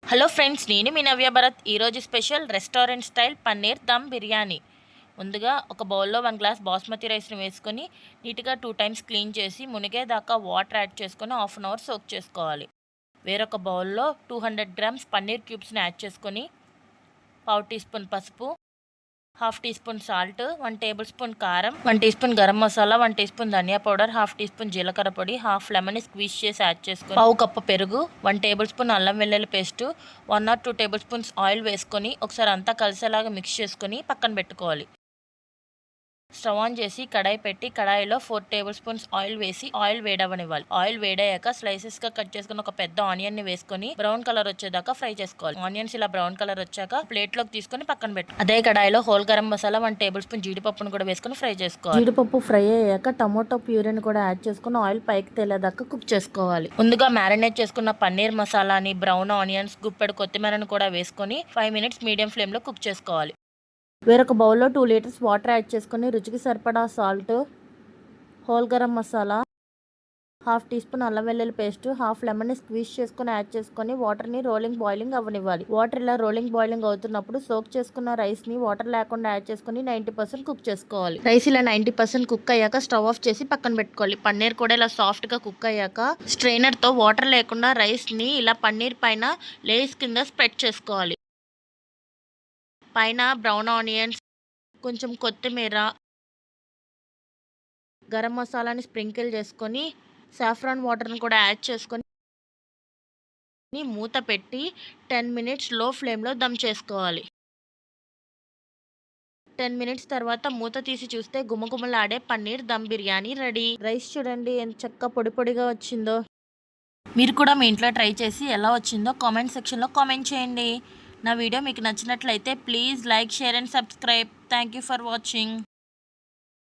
Hello friends, నేను మీ నవ్య భరత్. ఈరోజు special restaurant style paneer dum biryani. ముందుగా ఒక బౌల్లో 1 గ్లాస్ బాస్మతి రైస్ని వేసుకొని నీట్గా 2 టైమ్స్ క్లీన్ చేసి మునిగేదాకా వాటర్ యాడ్ చేసుకొని హాఫ్ అన్ అవర్ సోక్ చేసుకోవాలి. వేరొక బౌల్లో 200 గ్రామ్స్ పన్నీర్ క్యూబ్స్ని యాడ్ చేసుకొని 1/2 టీ స్పూన్ పసుపు, 1/2 teaspoon salt, 1 table spoon కారం, 1 teaspoon garam masala, 1 teaspoon ధనియా పౌడర్, 1/2 టీ స్పూన్ జీలకర్ర పొడి, హాఫ్ లెమన్ స్క్వీజ్ చేసి యాడ్ చేసుకొని 1/2 కప్పు పెరుగు, 1 టేబుల్ స్పూన్ అల్లం వెల్లుల్లి paste, 1 or 2 table spoons oil వేసుకొని ఒకసారి అంతా కలిసేలాగా మిక్స్ చేసుకొని పక్కన పెట్టుకోవాలి. స్టవ్ ఆన్ చేసి కడాయి పెట్టి కడాయిలో 4 టేబుల్ స్పూన్స్ ఆయిల్ వేసి ఆయిల్ వేడవనివ్వాలి. ఆయిల్ వేడయ్యాక స్లైసెస్గా కట్ చేసుకుని ఒక పెద్ద ఆనియన్ని వేసుకొని బ్రౌన్ కలర్ వచ్చేదాకా ఫ్రై చేసుకోవాలి. ఆనియన్స్ ఇలా బ్రౌన్ కలర్ వచ్చాక ప్లేట్లోకి తీసుకొని పక్కన పెట్టు. అదే కడాయిలో whole garam masala 1 table spoon జీడిపప్పును కూడా వేసుకొని ఫ్రై చేసుకోవాలి. జీడిపప్పు ఫ్రై అయ్యాక టమోటో ప్యూరీని కూడా యాడ్ చేసుకుని ఆయిల్ పైకి తేలేదాకా కుక్ చేసుకోవాలి. ముందుగా మ్యారినేట్ చేసుకున్న పన్నీర్ మసాలాని, బ్రౌన్ ఆనియన్స్, గుప్పెడు కొత్తిమీరను కూడా వేసుకొని 5 మినిట్స్ మీడియం ఫ్లేమ్లో కుక్ చేసుకోవాలి. వేరొక బౌల్లో 2 లీటర్స్ వాటర్ యాడ్ చేసుకొని రుచికి సరిపడా salt, whole garam masala, 1/2 teaspoon అల్లం వెల్లుల్లి పేస్ట్, హాఫ్ లెమన్ స్క్వీజ్ చేసుకుని యాడ్ చేసుకొని వాటర్ని బాయిలింగ్ అవ్వనివ్వాలి. వాటర్ ఇలా బాయిలింగ్ అవుతున్నప్పుడు సోక్ చేసుకున్న రైస్ని వాటర్ లేకుండా యాడ్ చేసుకుని 90% కుక్ చేసుకోవాలి. రైస్ ఇలా 90% కుక్ అయ్యాక స్టవ్ ఆఫ్ చేసి పక్కన పెట్టుకోవాలి. పన్నీర్ కూడా ఇలా సాఫ్ట్గా కుక్ అయ్యాక స్ట్రైనర్తో వాటర్ లేకుండా రైస్ని ఇలా పన్నీర్ పైన లేయర్స్ కింద స్ప్రెడ్ చేసుకోవాలి. పైన బ్రౌన్ ఆనియన్స్, కొంచెం కొత్తిమీర, గరం మసాలాని స్ప్రింకిల్ చేసుకొని సాఫ్రాన్ వాటర్ని కూడా యాడ్ చేసుకొని మూత పెట్టి 10 మినిట్స్ లో ఫ్లేమ్లో దమ్ చేసుకోవాలి. 10 మినిట్స్ తర్వాత మూత తీసి చూస్తే గుమగుమలాడే పన్నీర్ దమ్ బిర్యానీ రెడీ. రైస్ చూడండి ఎంత చక్కగా పొడి పొడిగా వచ్చిందో. మీరు కూడా మీ ఇంట్లో ట్రై చేసి ఎలా వచ్చిందో కామెంట్ సెక్షన్లో కామెంట్ చేయండి. నా వీడియో మీకు నచ్చినట్లయితే please like, share and subscribe. Thank you for watching.